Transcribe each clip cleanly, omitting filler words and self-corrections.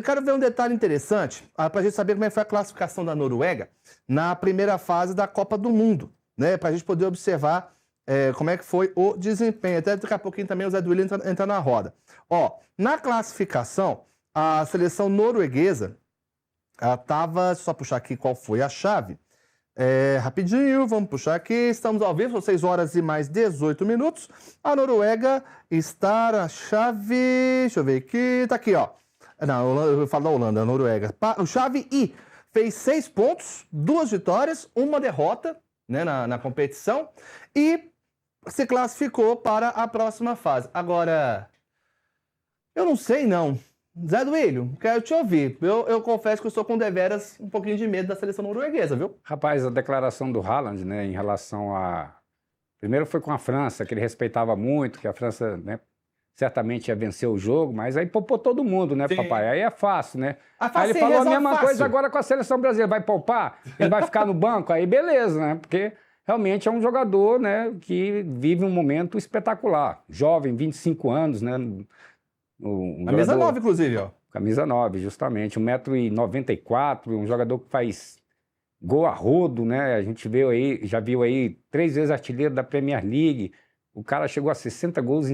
Quero ver um detalhe interessante, para a gente saber como é que foi a classificação da Noruega na primeira fase da Copa do Mundo, né? Para a gente poder observar como é que foi o desempenho. Até daqui a pouquinho também o Zé Duílio entra na roda. Ó, na classificação, a seleção norueguesa, ela estava, só puxar aqui qual foi a chave. Rapidinho, vamos puxar aqui. Estamos ao vivo, são 6 horas e mais 18 minutos. A Noruega está na chave. Deixa eu ver aqui. Tá aqui, ó. Não, eu falo da Holanda, a Noruega. O chave I fez 6 pontos, 2 vitórias, 1 derrota, né, na competição. E se classificou para a próxima fase. Agora, eu não sei, não. Zé Duílio, quero te ouvir. Eu confesso que eu estou com deveras um pouquinho de medo da seleção norueguesa, viu? Rapaz, a declaração do Haaland, né, em relação a... Primeiro foi com a França, que ele respeitava muito, que a França, né, certamente ia vencer o jogo, mas aí poupou todo mundo, né, papai? Aí é fácil, né? Aí ele falou a mesma coisa agora com a seleção brasileira. Vai poupar? Ele vai ficar no banco? Aí beleza, né? Porque realmente é um jogador, né, que vive um momento espetacular. Jovem, 25 anos, né? Camisa 9, inclusive, ó. Camisa 9, justamente. 1,94 m, um jogador que faz gol a rodo, né? A gente já viu aí 3 vezes artilheiro da Premier League. O cara chegou a 60 gols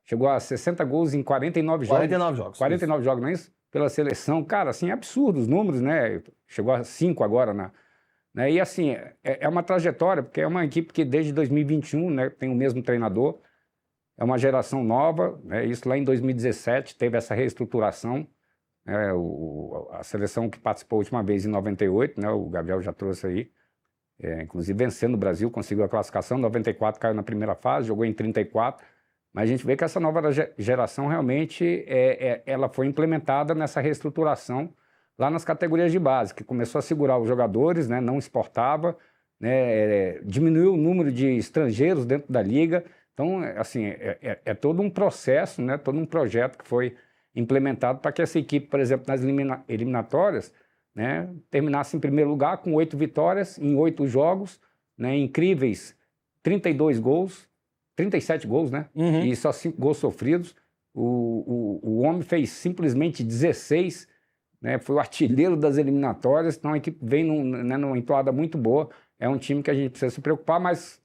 chegou a 60 gols em 49 jogos. 49 jogos. 49 jogos, não é isso? Pela seleção. Cara, assim, é absurdo os números, né? Chegou a 5 agora, né? E assim, é uma trajetória, porque é uma equipe que desde 2021, né, tem o mesmo treinador. É uma geração nova, né? Isso lá em 2017 teve essa reestruturação, né? A seleção que participou a última vez em 98, né? O Gabriel já trouxe aí, inclusive vencendo o Brasil, conseguiu a classificação, 94 caiu na primeira fase, jogou em 34, mas a gente vê que essa nova geração realmente ela foi implementada nessa reestruturação lá nas categorias de base, que começou a segurar os jogadores, né? Não exportava, né? Diminuiu o número de estrangeiros dentro da liga. Então, assim, é todo um processo, né, todo um projeto que foi implementado para que essa equipe, por exemplo, nas eliminatórias, né, terminasse em primeiro lugar com 8 vitórias em 8 jogos, né, incríveis 32 gols, 37 gols, né, e só 5 gols sofridos. O homem fez simplesmente 16, né, foi o artilheiro das eliminatórias, então a equipe vem numa entoada muito boa. É um time que a gente precisa se preocupar, mas...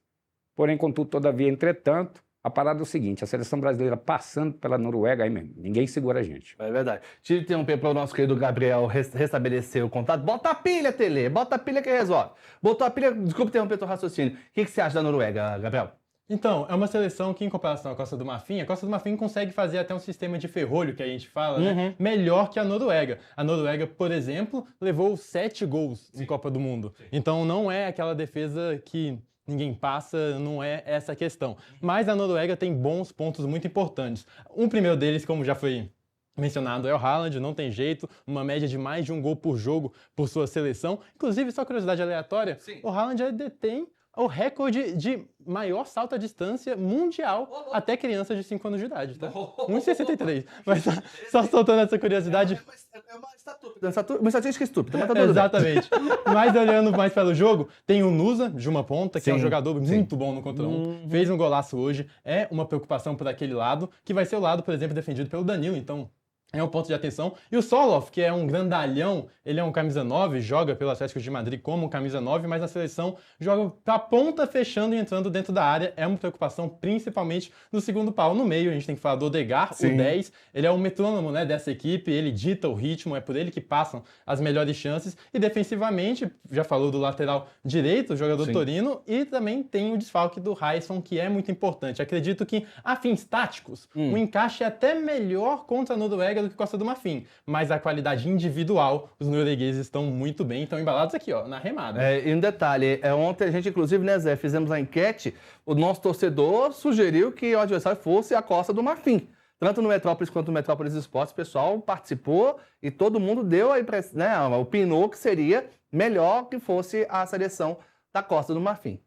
Porém, contudo, todavia, entretanto, a parada é o seguinte, a seleção brasileira passando pela Noruega, aí mesmo, ninguém segura a gente. É verdade. Deixa eu interromper para o nosso querido Gabriel restabelecer o contato. Bota a pilha, Tele, bota a pilha que resolve. Botou a pilha, desculpa interromper teu raciocínio. O que você acha da Noruega, Gabriel? Então, é uma seleção que, em comparação à Costa do Marfim, a Costa do Marfim consegue fazer até um sistema de ferrolho, que a gente fala, né? Melhor que a Noruega. A Noruega, por exemplo, levou 7 gols em Copa do Mundo. Então, não é aquela defesa que... ninguém passa, não é essa a questão. Mas a Noruega tem bons pontos muito importantes. Um primeiro deles, como já foi mencionado, é o Haaland, não tem jeito, uma média de mais de 1 gol por jogo por sua seleção. Inclusive, só curiosidade aleatória, o Haaland detém o recorde de maior salto à distância mundial até crianças de 5 anos de idade, tá? 1,63. Mas só soltando essa curiosidade... É uma estatística estúpida, mas tá tudo exatamente. Mas olhando mais pelo jogo, tem o Nusa, de uma ponta, que é um jogador muito bom no contra 1. Fez um golaço hoje. É uma preocupação por aquele lado, que vai ser o lado, por exemplo, defendido pelo Danilo. Então, é um ponto de atenção. E o Sørloth, que é um grandalhão, ele é um camisa 9, joga pelo Atlético de Madrid como camisa 9, mas na seleção joga pra ponta, fechando e entrando dentro da área. É uma preocupação, principalmente no segundo pau. No meio, a gente tem que falar do Odegaard, o 10. Ele é o metrônomo, né, dessa equipe, ele dita o ritmo, é por ele que passam as melhores chances. E defensivamente, já falou do lateral direito, o jogador Torino, e também tem o desfalque do Raisson, que é muito importante. Acredito que, a fins táticos, o encaixe é até melhor contra a Noruega do que Costa do Marfim, mas a qualidade individual, os noruegueses estão muito bem, estão embalados aqui, ó, na remada. E um detalhe, ontem a gente, inclusive, né, Zé, fizemos a enquete, o nosso torcedor sugeriu que o adversário fosse a Costa do Marfim. Tanto no Metrópolis quanto no Metrópolis Esportes, o pessoal participou e todo mundo deu aí, né, opinou que seria melhor que fosse a seleção da Costa do Marfim.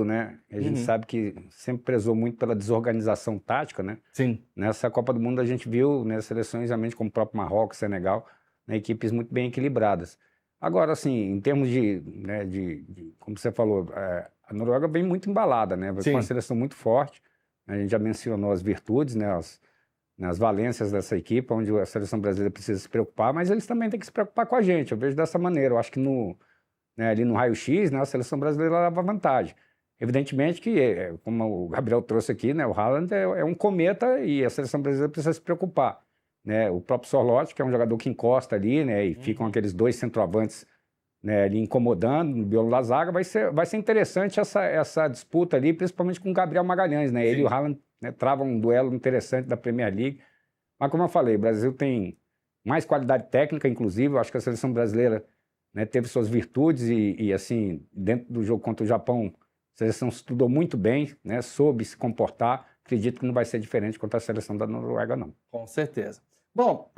Né? A gente sabe que sempre prezou muito pela desorganização tática, né? Sim. Nessa Copa do Mundo a gente viu, né, seleções realmente como o próprio Marrocos, Senegal, né, equipes muito bem equilibradas. Agora, assim, em termos como você falou, a Noruega vem muito embalada, né? Vai com uma seleção muito forte, A gente já mencionou as virtudes, né, as valências dessa equipe, onde a seleção brasileira precisa se preocupar, mas eles também têm que se preocupar com a gente. Eu vejo dessa maneira. Eu acho que ali no raio-x, né, a seleção brasileira leva vantagem. Evidentemente que, como o Gabriel trouxe aqui, né, o Haaland é um cometa e a seleção brasileira precisa se preocupar. Né? O próprio Sorloth, que é um jogador que encosta ali, né, e ficam aqueles dois centroavantes, né, ali incomodando no miolo da zaga, vai ser interessante essa disputa ali, principalmente com o Gabriel Magalhães, né? Ele e o Haaland, né, travam um duelo interessante da Premier League. Mas como eu falei, o Brasil tem mais qualidade técnica, inclusive. Eu acho que a seleção brasileira, né, teve suas virtudes e assim, dentro do jogo contra o Japão, a seleção estudou muito bem, né, soube se comportar. Acredito que não vai ser diferente contra a seleção da Noruega, não. Com certeza. Bom,